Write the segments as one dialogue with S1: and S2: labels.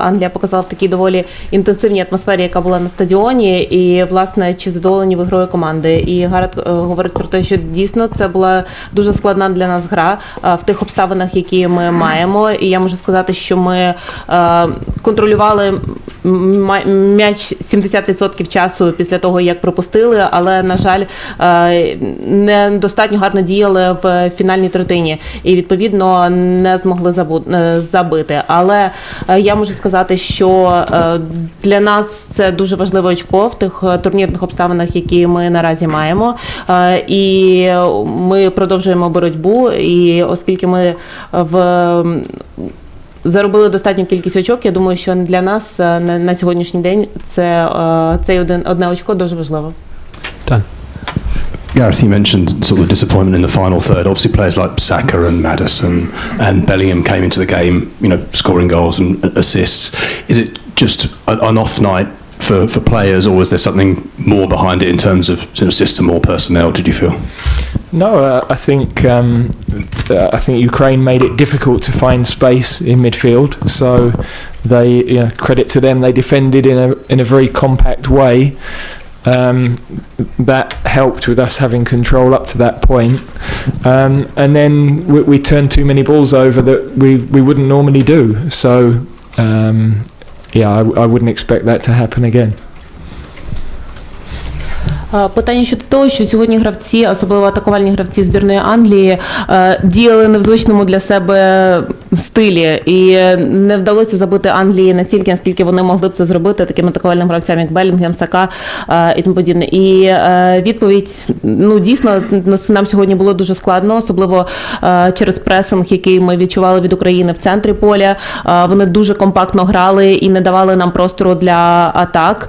S1: Англія показала в такій доволі інтенсивній атмосфері, яка була на стадіоні, і, власне, чи задоволені ви грою команди. І Гарет говорить про те, що дійсно це була дуже складна для нас гра в тих обставинах, які ми маємо. І я можу сказати, що ми контролювали м'яч 70% часу після того, як пропустили, але, на жаль, недостатньо гарно діяли в фінальній третині і, відповідно, не змогли забити. Але я можу сказати, що для нас це дуже важливе очко в тих турнірних обставинах, які ми наразі маємо. І ми продовжуємо боротьбу, і оскільки ми заробили достатню кількість очок, я думаю, що для нас на сьогоднішній день це одне очко дуже важливо.
S2: Так.
S3: Gareth, you mentioned sort of disappointment in the final third. Obviously, players like Saka and Maddison and Bellingham came into the game, scoring goals and assists. Is it just an off night for players, or was there something more behind it in terms of system or personnel? Did you feel?
S2: No, I think Ukraine made it difficult to find space in midfield. So they, credit to them, they defended in a very compact way. That helped with us having control up to that point, and then we turned too many balls over that we wouldn't normally do. So I wouldn't expect that to happen again.
S1: Питання щодо того, що сьогодні гравці, особливо атакувальні гравці збірної Англії, діяли не в звичному для себе стилі, і не вдалося забити Англії настільки, наскільки вони могли б це зробити таким атакувальним гравцям, як Беллінгем, Сака і тому подібне. І відповідь, дійсно, нам сьогодні було дуже складно, особливо через пресинг, який ми відчували від України в центрі поля. Вони дуже компактно грали і не давали нам простору для атак.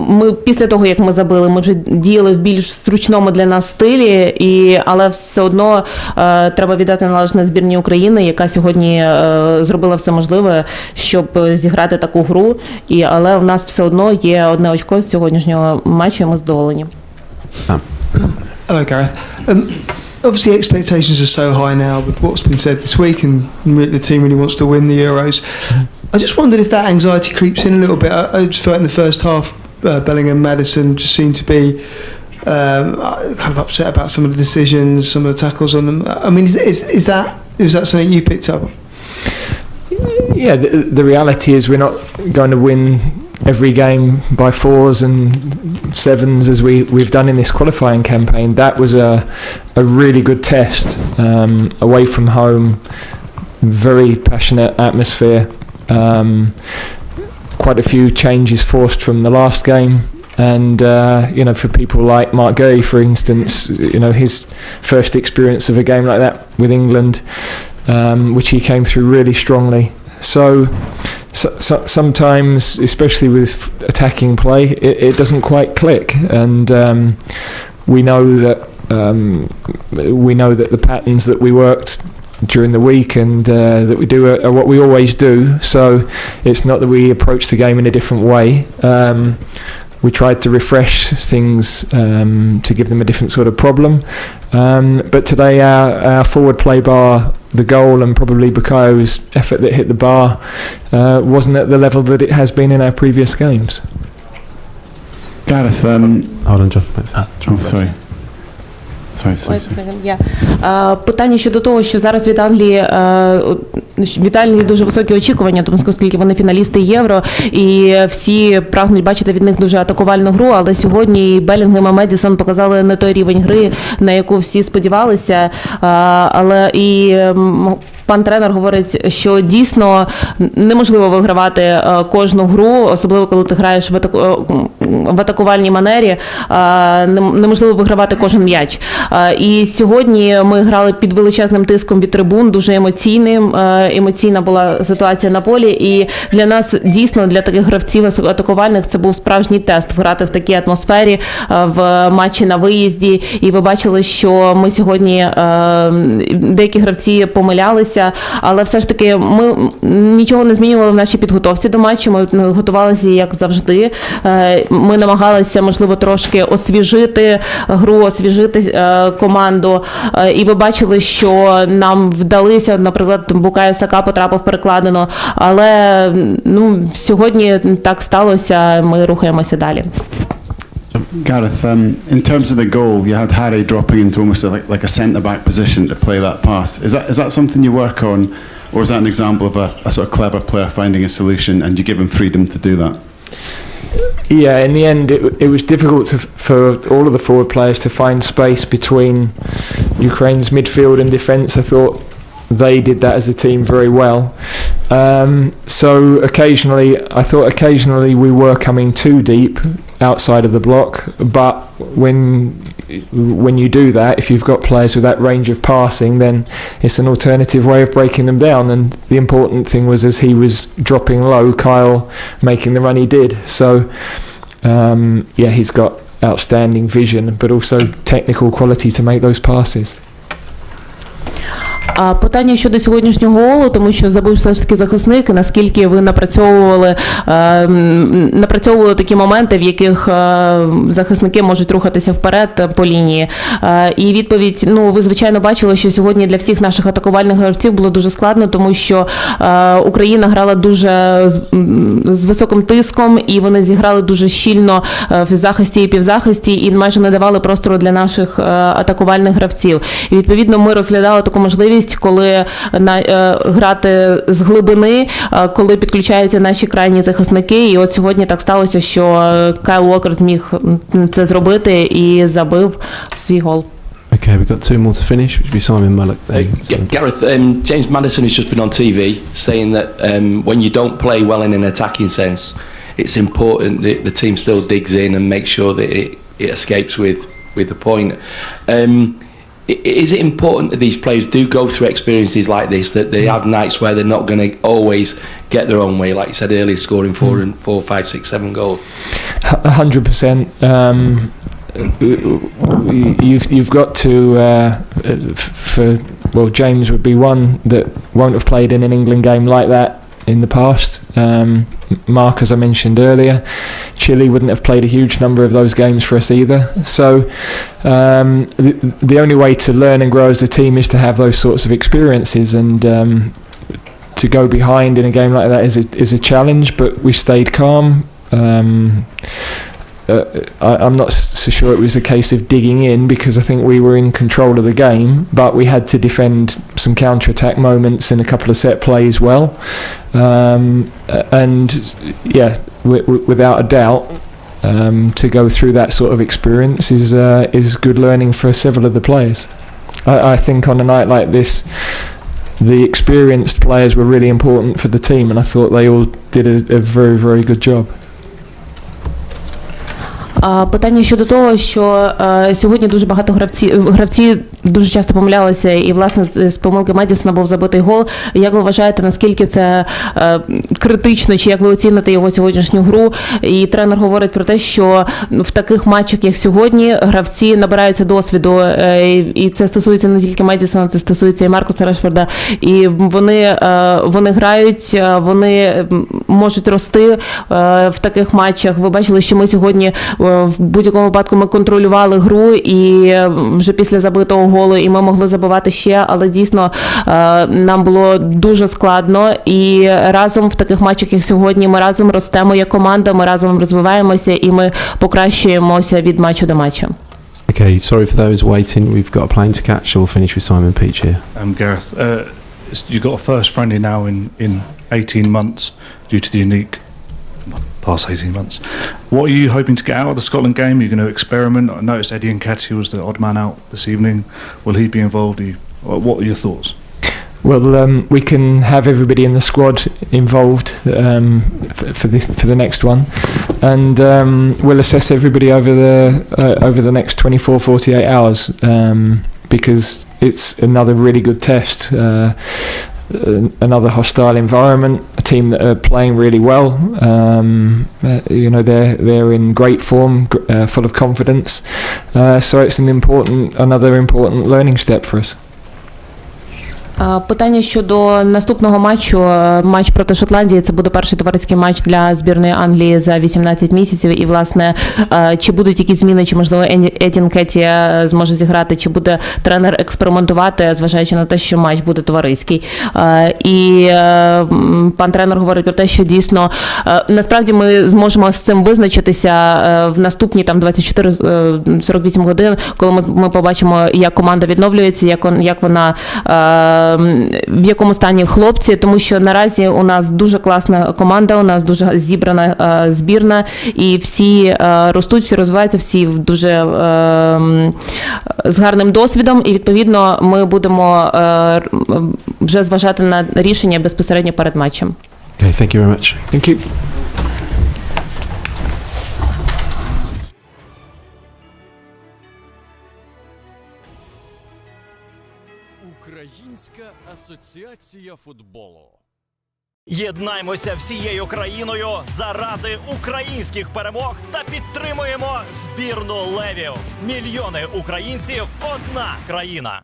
S1: Ми після того, як ми забили, ми вже діяли в більш зручному для нас стилі, але все одно треба віддати належне збірній України, яка сьогодні зробила все можливе, щоб зіграти таку гру. Але в нас все одно є одне очко з сьогоднішнього матчу, і ми задоволені.
S4: Hello, Gareth. Obviously, expectations are so high now with what's been said this week, and the team really wants to win the Euros. I just wondered if that anxiety creeps in a little bit. I just felt in the first half, Bellingham, Maddison just seemed to be kind of upset about some of the decisions, some of the tackles on them. I mean, is that something you picked up?
S2: Yeah, the reality is we're not going to win every game by 4s and 7s as we've done in this qualifying campaign. That was a really good test, away from home, very passionate atmosphere. Quite a few changes forced from the last game, and for people like Mark Gurry, for instance, his first experience of a game like that with England, which he came through really strongly. So sometimes, especially with attacking play, it doesn't quite click, and we know that the patterns that we worked during the week and that we do are what we always do. So it's not that we approach the game in a different way. We tried to refresh things to give them a different sort of problem. But today our forward play bar, the goal, and probably Bukayo's effort that hit the bar wasn't at the level that it has been in our previous games.
S5: Gareth,
S6: hold on, John.
S5: Sorry.
S1: Питання щодо того, що зараз від Англії дуже високі очікування, тому оскільки вони фіналісти Євро, і всі прагнуть бачити від них дуже атакувальну гру, але сьогодні Беллінгем і Медісон показали не той рівень гри, на яку всі сподівалися, але і пан тренер говорить, що дійсно неможливо вигравати кожну гру, особливо коли ти граєш в атакувальній манері, неможливо вигравати кожен м'яч. І сьогодні ми грали під величезним тиском від трибун, дуже емоційна була ситуація на полі, і для нас дійсно, для таких гравців атакувальних, це був справжній тест грати в такій атмосфері, в матчі на виїзді, і ви бачили, що ми сьогодні, деякі гравці помилялися, вдалося, але все ж таки ми нічого не змінювали в нашій підготовці до матчу, ми готувалися як завжди. Ми намагалися, можливо, трошки освіжити гру, освіжити команду, і ви бачили, що нам вдалися, наприклад, Букайо Сака потрапив перекладено, але сьогодні так сталося, ми рухаємося далі.
S5: Gareth, in terms of the goal, you had Harry dropping into almost like a centre-back position to play that pass. Is that something you work on, or is that an example of a sort of clever player finding a solution and you give him freedom to do that?
S2: Yeah, in the end, it was difficult for all of the forward players to find space between Ukraine's midfield and defence. I thought they did that as a team very well. So occasionally we were coming too deep outside of the block, but when you do that, if you've got players with that range of passing, then it's an alternative way of breaking them down. And the important thing was, as he was dropping low, Kyle making the run he did. So he's got outstanding vision, but also technical quality to make those passes.
S1: А питання щодо сьогоднішнього голу, тому що забив все ж таки захисник, наскільки ви напрацьовували такі моменти, в яких захисники можуть рухатися вперед по лінії. І відповідь, ви звичайно бачили, що сьогодні для всіх наших атакувальних гравців було дуже складно, тому що Україна грала дуже з високим тиском, і вони зіграли дуже щільно в захисті і півзахисті, і майже не давали простору для наших атакувальних гравців. І відповідно ми розглядали таку можливість, коли грати з глибини, коли підключаються наші крайні захисники. І от сьогодні так сталося, що Кайл Уокер зміг це зробити і забив свій гол.
S6: Okay, we've got two more to finish, which will be Simon Mullock.
S7: Gareth, James Maddison has just been on TV saying that when you don't play well in an attacking sense, it's important that the team still digs in and makes sure that it escapes with the point. Is it important that these players do go through experiences like this, that they have nights where they're not going to always get their own way, like you said earlier, scoring 4, 5, 6, 7 goals?
S2: 100%. You've got to, James would be one that won't have played in an England game like that in the past. Mark, as I mentioned earlier, Chile wouldn't have played a huge number of those games for us either. So the only way to learn and grow as a team is to have those sorts of experiences, and to go behind in a game like that is a challenge, but we stayed calm. I'm not so sure it was a case of digging in, because I think we were in control of the game, but we had to defend some counter-attack moments and a couple of set plays well. Without a doubt, to go through that sort of experience is good learning for several of the players. I think on a night like this, the experienced players were really important for the team, and I thought they all did a very, very good job.
S1: Питання щодо того, що сьогодні дуже багато гравці дуже часто помилялися, і власне з помилки Медісона був забитий гол. Як ви вважаєте, наскільки це критично, чи як ви оціните його сьогоднішню гру? І тренер говорить про те, що в таких матчах, як сьогодні, гравці набираються досвіду, і це стосується не тільки Медісона, це стосується і Маркуса Решфорда. І вони грають, вони можуть рости в таких матчах. Ви бачили, що ми сьогодні в будь-якому випадку ми контролювали гру, і вже після забитого голу, і ми могли забивати ще, але дійсно нам було дуже складно, і разом в таких матчах, як сьогодні, ми разом ростемо як команда, ми разом розвиваємося, і ми покращуємося від матчу до матчу.
S6: Okay, sorry for those waiting. We've got a plane to catch, so we'll finish with Simon Peach here.
S8: Gareth, you've got a first friendly now in 18 months due to the unique past 18 months. What are you hoping to get out of the Scotland game? Are you going to experiment? I noticed Eddie Nketiah was the odd man out this evening. Will he be involved? What are your thoughts?
S2: Well, we can have everybody in the squad involved for the next one, and we'll assess everybody over the next 24, 48 hours, because it's another really good test. Another hostile environment, a team that are playing really well. They're in great form, full of confidence. So it's another important learning step for us.
S1: Питання щодо наступного матчу. Матч проти Шотландії – це буде перший товариський матч для збірної Англії за 18 місяців. І, власне, чи будуть якісь зміни, чи, можливо, Еді Нкетіа зможе зіграти, чи буде тренер експериментувати, зважаючи на те, що матч буде товариський. І пан тренер говорить про те, що дійсно, насправді ми зможемо з цим визначитися в наступні там 24-48 годин, коли ми побачимо, як команда відновлюється, як вона, в якому стані хлопці, тому що наразі у нас дуже класна команда, у нас дуже зібрана збірна, і всі ростуть, всі розвиваються, всі дуже з гарним досвідом, і відповідно ми будемо вже зважати на рішення безпосередньо перед матчем.
S6: Okay, thank you very much.
S2: Thank you.
S9: Українська асоціація футболу.
S10: Єднаймося всією країною заради українських перемог та підтримуємо збірну левів. Мільйони українців – одна країна.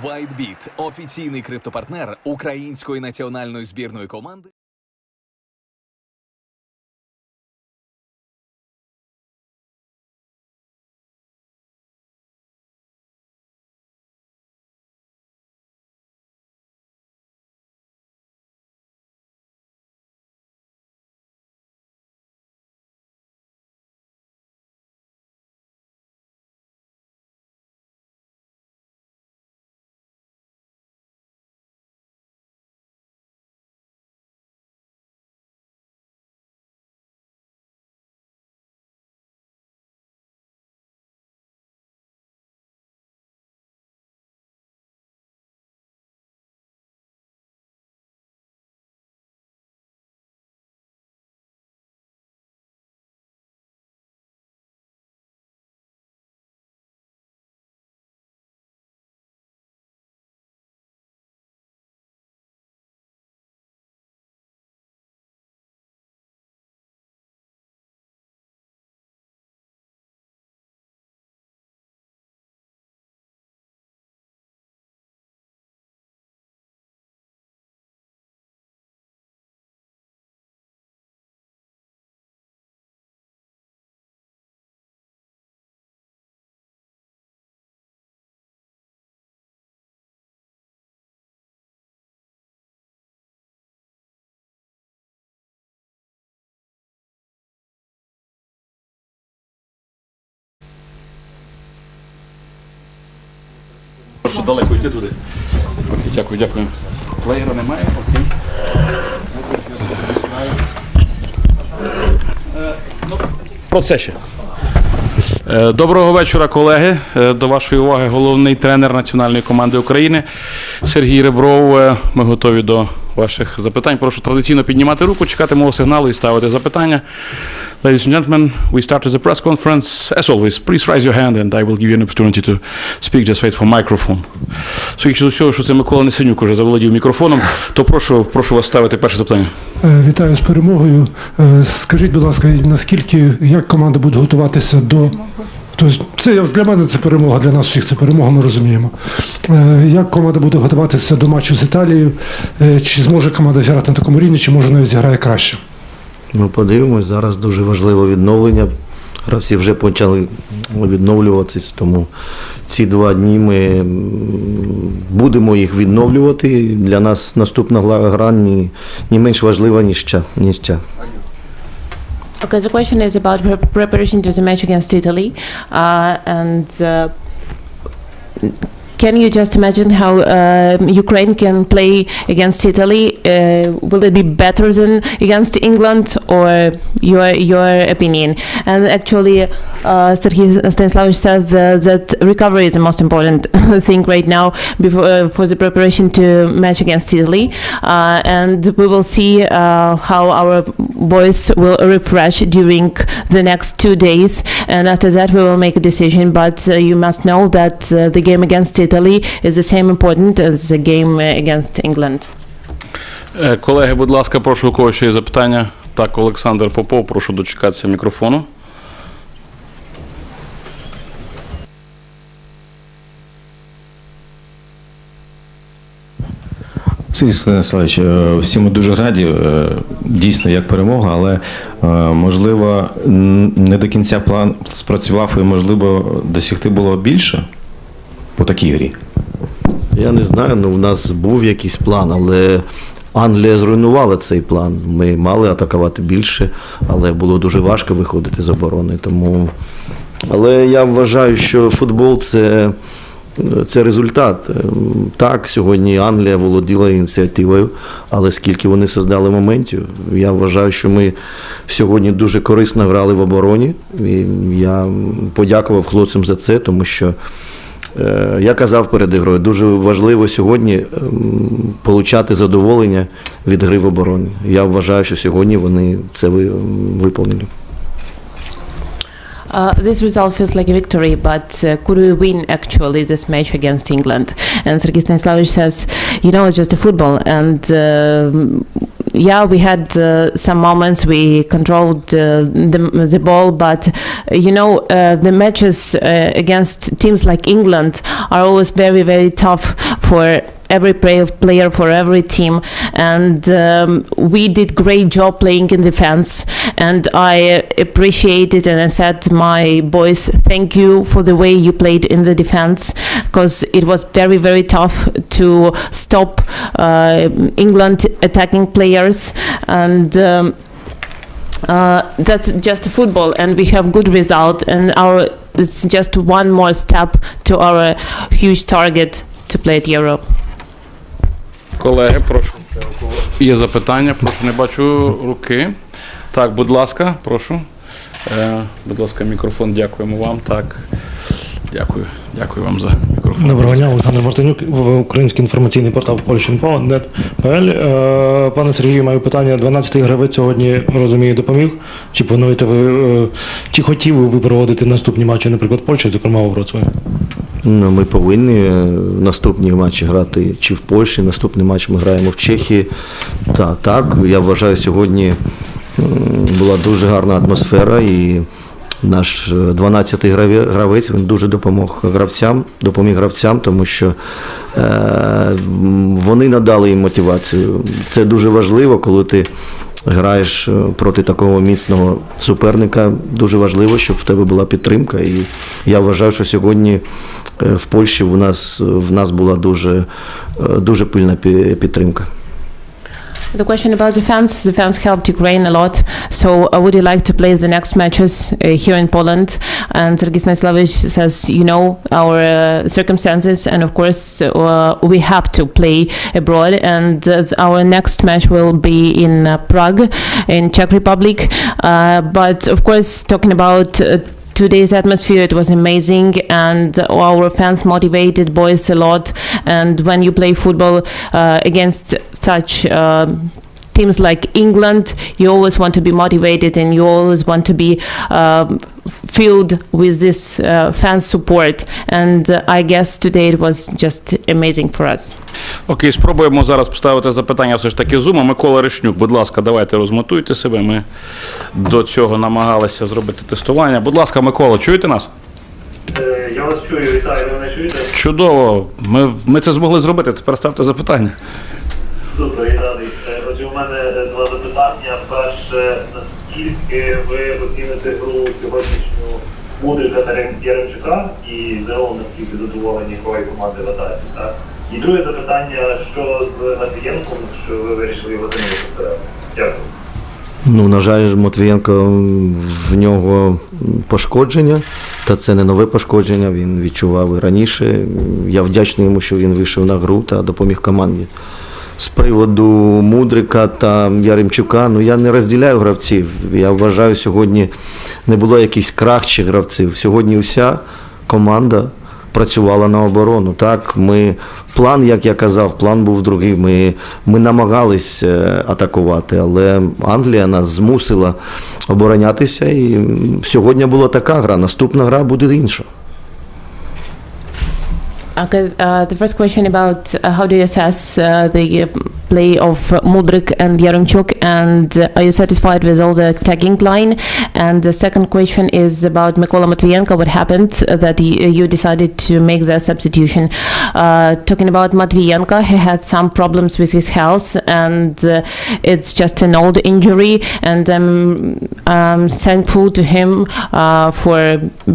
S11: WhiteBit – офіційний криптопартнер української національної збірної команди.
S12: Просто далеко йти туди. Окей, дякую, дякую. Плеєра немає, окей. Про це ще. Доброго вечора, колеги. До вашої уваги головний тренер національної команди України Сергій Ребров. Ми готові до ваших запитань. Прошу традиційно піднімати руку, чекати мого сигналу і ставити запитання. Ladies and gentlemen, we start the press conference. As always, please raise your hand and I will give you an opportunity to speak. Just wait for microphone. Судячи з усього, що це Микола Несенюк уже заволодів мікрофоном, то прошу вас ставити перше запитання.
S13: Вітаю з перемогою. Скажіть, будь ласка, наскільки, як команда буде готуватися до... Тобто, це для мене це перемога, для нас всіх це перемога, ми розуміємо. Як команда буде готуватися до матчу з Італією? Чи зможе команда зіграти на такому рівні, чи може навіть зіграє краще?
S14: Ми подивимось, зараз дуже важливе відновлення. Гравці вже почали відновлюватися, тому ці 2 дні ми будемо їх відновлювати. Для нас наступна гра не менш важлива, ніж ця.
S1: Okay, the question is about preparation to the match against Italy, can you just imagine how Ukraine can play against Italy? Will it be better than against England, or your opinion? And actually, Sergei Stanislavovich says that recovery is the most important thing right now for the preparation to match against Italy. And we will see how our boys will refresh during the next 2 days. And after that, we will make a decision. But you must know that the game against Italy is the same important as the game against England.
S12: Колеги, будь ласка, прошу, у кого ще є запитання. Так, Олександр Попов, прошу дочекатися мікрофону.
S15: Сергій Станіславович, всі ми дуже раді, дійсно, як перемога, але, можливо, не до кінця план спрацював і, можливо, досягти було більше по такій грі?
S14: Я не знаю, в нас був якийсь план, але Англія зруйнувала цей план. Ми мали атакувати більше, але було дуже важко виходити з оборони. Тому... Але я вважаю, що футбол – це результат. Так, сьогодні Англія володіла ініціативою, але скільки вони создали моментів. Я вважаю, що ми сьогодні дуже корисно грали в обороні. І я подякував хлопцям за це, тому що я казав перед ігрою, дуже важливо сьогодні отримати задоволення від гри в обороні. Я вважаю, що сьогодні вони це виконали.
S1: This result feels like a victory, but could we win actually this match against England? And Sergei Stanislavich says, it's just a football, and yeah, we had some moments we controlled the ball, but the matches against teams like England are always very, very tough for every player, for every team, and we did great job playing in defense, and I appreciate it, and I said, my boys, thank you for the way you played in the defense, because it was very, very tough to stop England attacking players, and that's just football, and we have good result, and it's just one more step to our huge target to play at Euro.
S12: Колеги, прошу. Є запитання, прошу, не бачу руки. Так, будь ласка, прошу. Будь ласка, мікрофон, дякуємо вам. Так, дякую вам за мікрофон.
S16: Доброго дня, Олександр Мартинюк, український інформаційний портал Polshinfo.net.pl. Пане Сергію, маю питання. 12-й гравець сьогодні, розумію, допоміг. Чи плануєте ви, чи хотів ви проводити наступні матчі, наприклад, Польщі, зокрема у Вроцлаві?
S14: Ми повинні наступні матчі грати чи в Польщі, наступний матч ми граємо в Чехії. Так, я вважаю, сьогодні була дуже гарна атмосфера і наш 12-й гравець, він дуже допоміг гравцям, тому що вони надали їм мотивацію. Це дуже важливо, коли ти граєш проти такого міцного суперника, дуже важливо, щоб в тебе була підтримка. І я вважаю, що сьогодні в Польщі в нас була дуже пильна підтримка.
S1: The question about the fans helped Ukraine a lot. So would you like to play the next matches here in Poland? And Sergei Stanislavich says, our circumstances, and of course we have to play abroad. And our next match will be in Prague, in Czech Republic. But of course, talking about today's atmosphere, it was amazing, and our fans motivated boys a lot. And when you play football against such teams like England, you always want to be motivated, and you always want to be filled with this fan support. And I guess today it was just amazing for us.
S12: Окей, спробуємо зараз поставити запитання все ж таки Зума. Микола Решнюк, будь ласка, давайте розмотуйте себе. Ми до цього намагалися зробити тестування. Будь ласка, Микола, чуєте нас?
S17: Я вас чую, вітаю, ви мене чуєте?
S12: Чудово. Ми це змогли зробити, тепер ставте запитання.
S17: Супер, я радий. Отже, у мене два запитання. Перше, наскільки ви оціните гру сьогоднішню Мудрика та Яремчука, і загалом наскільки задоволені якої команди в атаці, так? І друге запитання, що з Матвієнком, що ви вирішили його замінити? Дякую.
S14: На жаль, Матвієнко, в нього пошкодження, та це не нове пошкодження, він відчував і раніше. Я вдячний йому, що він вийшов на гру та допоміг команді. З приводу Мудрика та Яремчука, я не розділяю гравців. Я вважаю, сьогодні не було якихось кращих гравців. Сьогодні вся команда працювала на оборону. Так, план, як я казав, план був другий. Ми намагались атакувати, але Англія нас змусила оборонятися. І сьогодні була така гра, наступна гра буде інша.
S1: Okay, the first question about how do you assess the play of Mudryk and Yaremchuk, and are you satisfied with all the attacking line? And the second question is about Mykola Matvienko. What happened that you decided to make the substitution? Talking about Matvienko, he had some problems with his health, and it's just an old injury, and I'm thankful to him for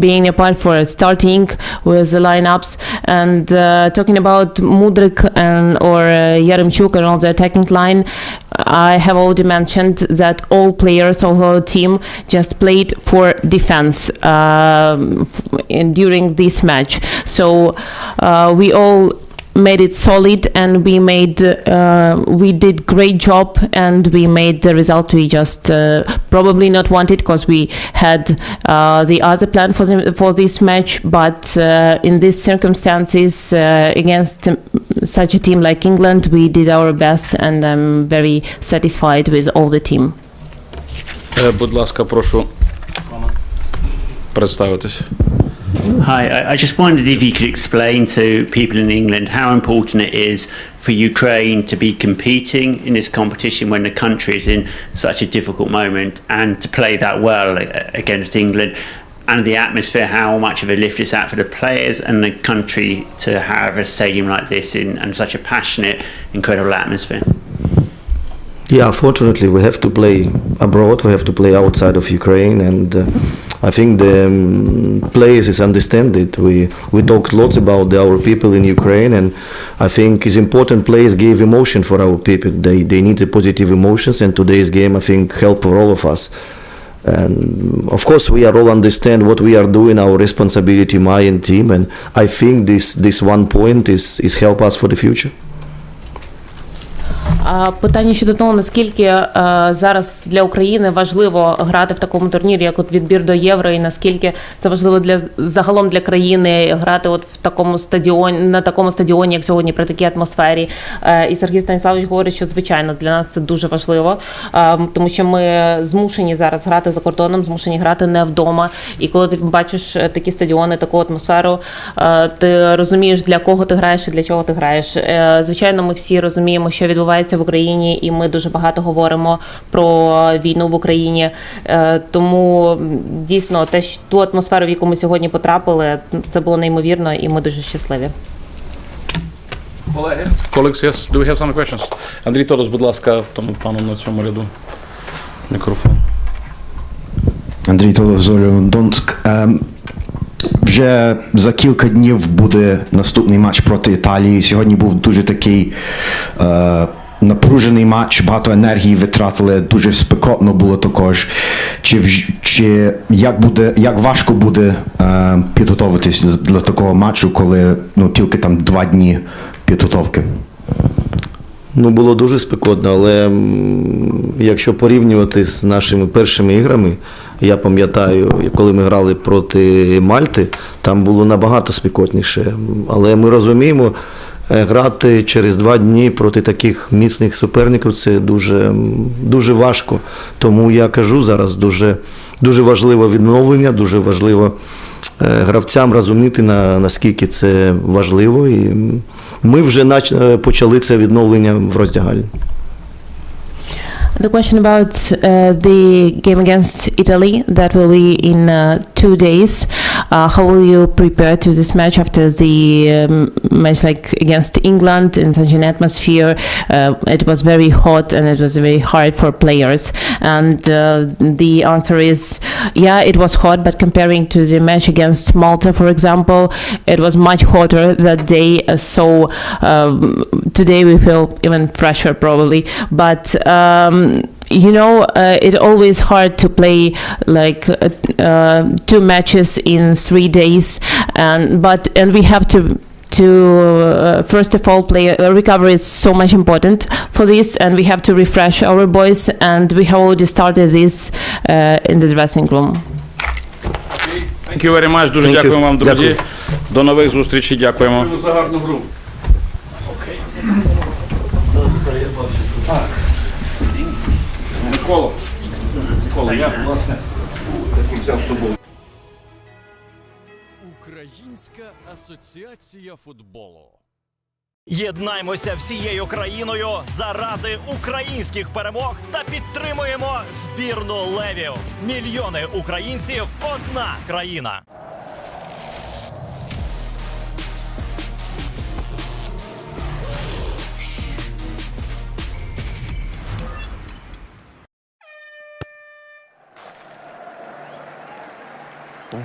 S1: being a part, for starting with the lineups. And talking about Mudryk or Yaremchuk and all the attacking line, I have already mentioned that all players of our team just played for defense during this match. So we all made it solid, and we did great job, and we made the result we just probably not wanted, because we had the other plan for this match, but in these circumstances against such a team like England, we did our best, and I'm very satisfied with all the team.
S12: Будь ласка, прошу представитись.
S18: Hi, I just wondered if you could explain to people in England how important it is for Ukraine to be competing in this competition when the country is in such a difficult moment, and to play that well against England, and the atmosphere, how much of a lift is that for the players and the country to have a stadium like this and such a passionate, incredible atmosphere.
S14: Yeah, fortunately we have to play abroad, we have to play outside of Ukraine, and I think the players understand it. We talked lots about our people in Ukraine, and I think it's important players gave emotion for our people. They need the positive emotions, and today's game, I think, helped for all of us. And of course we are all understand what we are doing, our responsibility, my and team, and I think this one point is help us for the future.
S1: Питання щодо того, наскільки зараз для України важливо грати в такому турнірі, як от відбір до Євро, і наскільки це важливо загалом для країни грати от в такому стадіоні, на такому стадіоні, як сьогодні, при такій атмосфері. І Сергій Станіславович говорить, що звичайно для нас це дуже важливо, тому що ми змушені зараз грати за кордоном, змушені грати не вдома. І коли ти бачиш такі стадіони, таку атмосферу, ти розумієш, для кого ти граєш і для чого ти граєш. Звичайно, ми всі розуміємо, що відбувається в Україні, і ми дуже багато говоримо про війну в Україні. Тому дійсно ту атмосферу, в яку ми сьогодні потрапили, це було неймовірно, і ми дуже щасливі.
S12: Колеги, colleagues, yes, do we have some questions? Андрій Торос, будь ласка, тому пану на цьому ряду мікрофон.
S19: Андрій Торос, Зоря Донськ. Вже за кілька днів буде наступний матч проти Італії. Сьогодні був дуже такий напружений матч, багато енергії витратили, дуже спекотно було також. Чи як важко буде підготовитись для такого матчу, коли тільки там 2 дні підготовки?
S14: Було дуже спекотно, але якщо порівнювати з нашими першими іграми, я пам'ятаю, коли ми грали проти Мальти, там було набагато спекотніше. Але ми розуміємо, грати через 2 дні проти таких міцних суперників – це дуже важко. Тому я кажу зараз, дуже важливе відновлення, дуже важливо гравцям розуміти, наскільки це важливо. І ми вже почали це відновлення в роздягальні.
S1: The question about the game against Italy that will be in 2 days. How will you prepare to this match after the match like against England in such an atmosphere? It was very hot and it was very hard for players. And the answer is, yeah, it was hot, but comparing to the match against Malta, for example, it was much hotter that day. So today we feel even fresher probably. But it's always hard to play like 2 matches in 3 days, and we have to first of all recovery is so much important for this, and we have to refresh our boys, and we have already started this in the dressing room.
S12: Thank you very much. Дуже дякуємо вам, друзі. До нових зустрічей. Дякуємо. За гарну гру. Микола, я, власне, такий взяв з собою.
S9: Українська асоціація футболу.
S10: Єднаймося всією країною заради українських перемог та підтримуємо збірну левів. Мільйони українців – одна країна.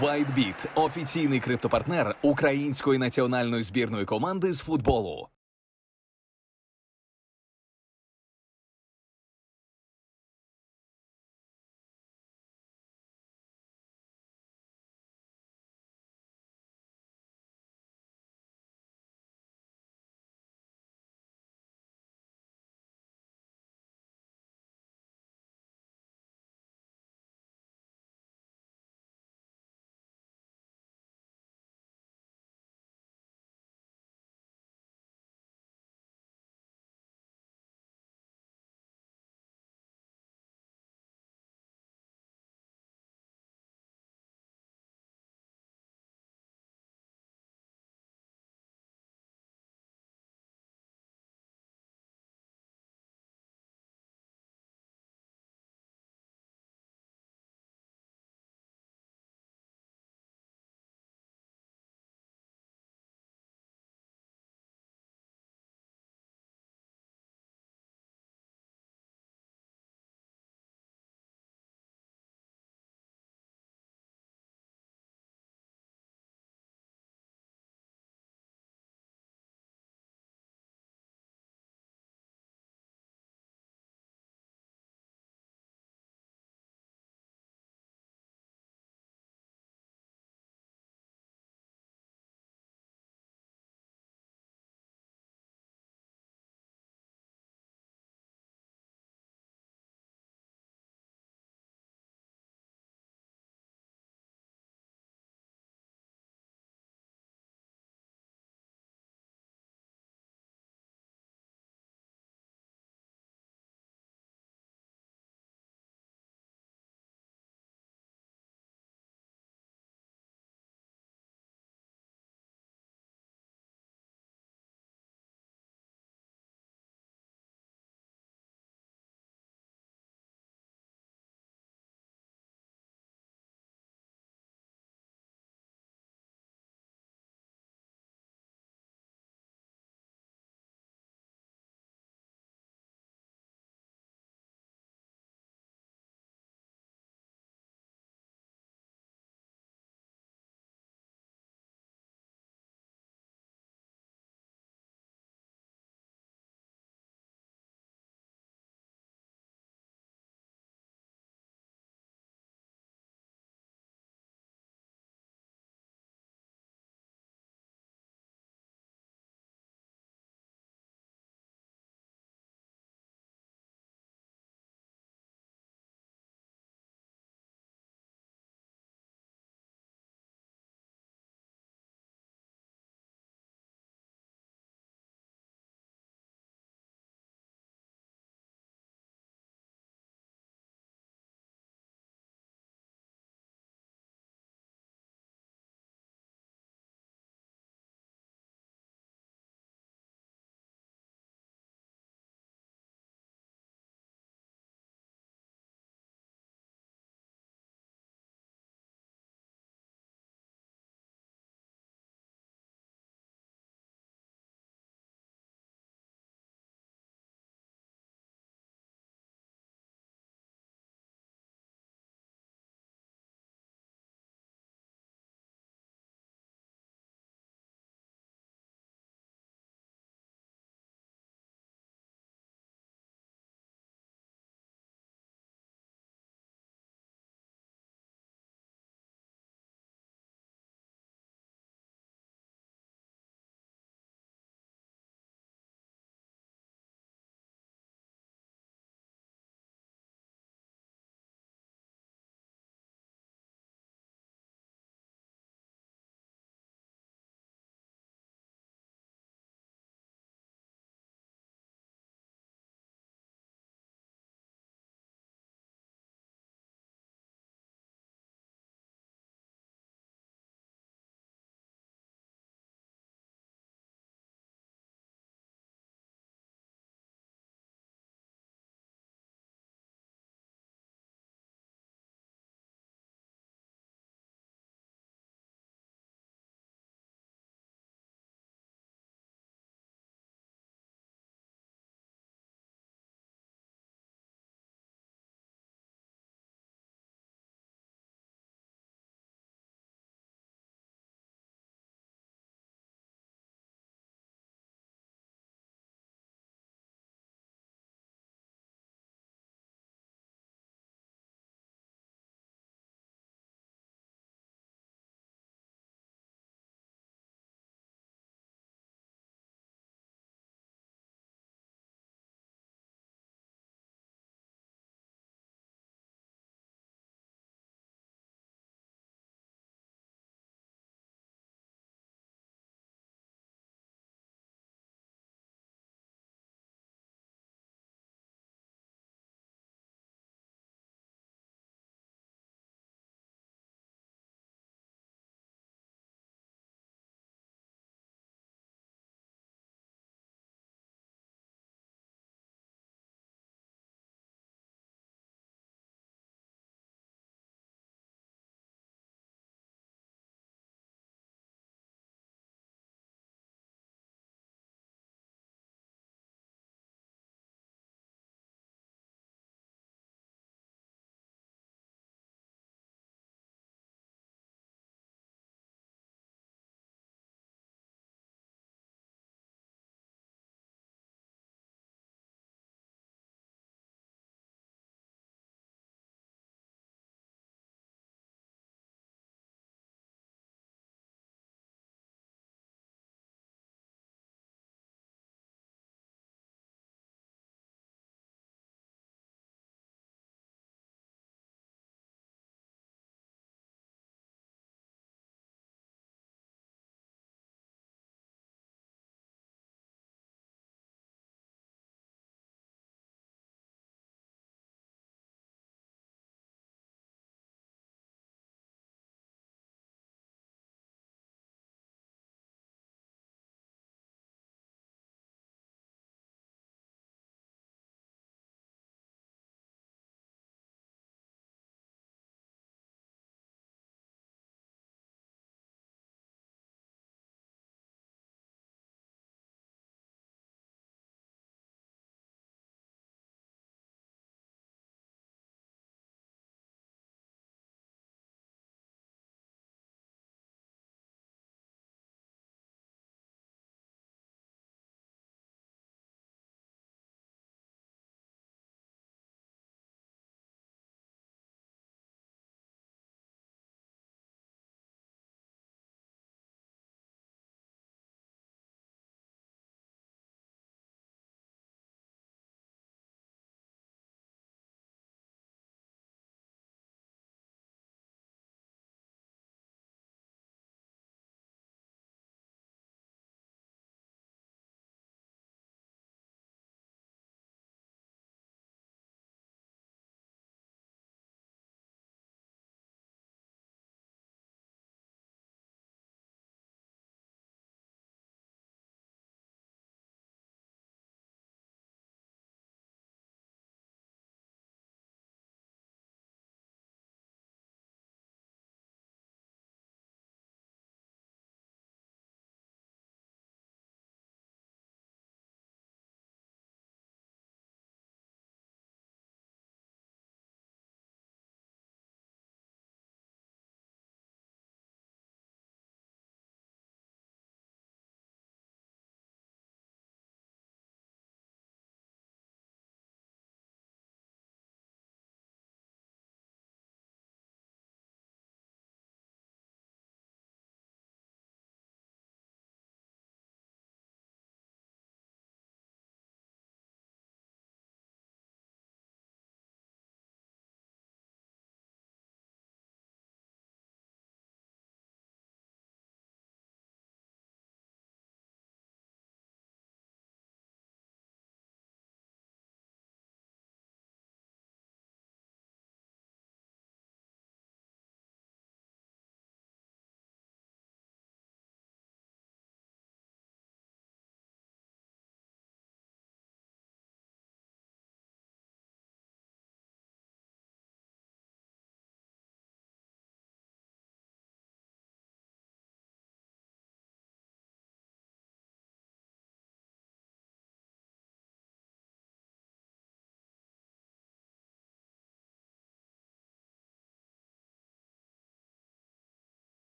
S11: WhiteBit – офіційний криптопартнер української національної збірної команди з футболу.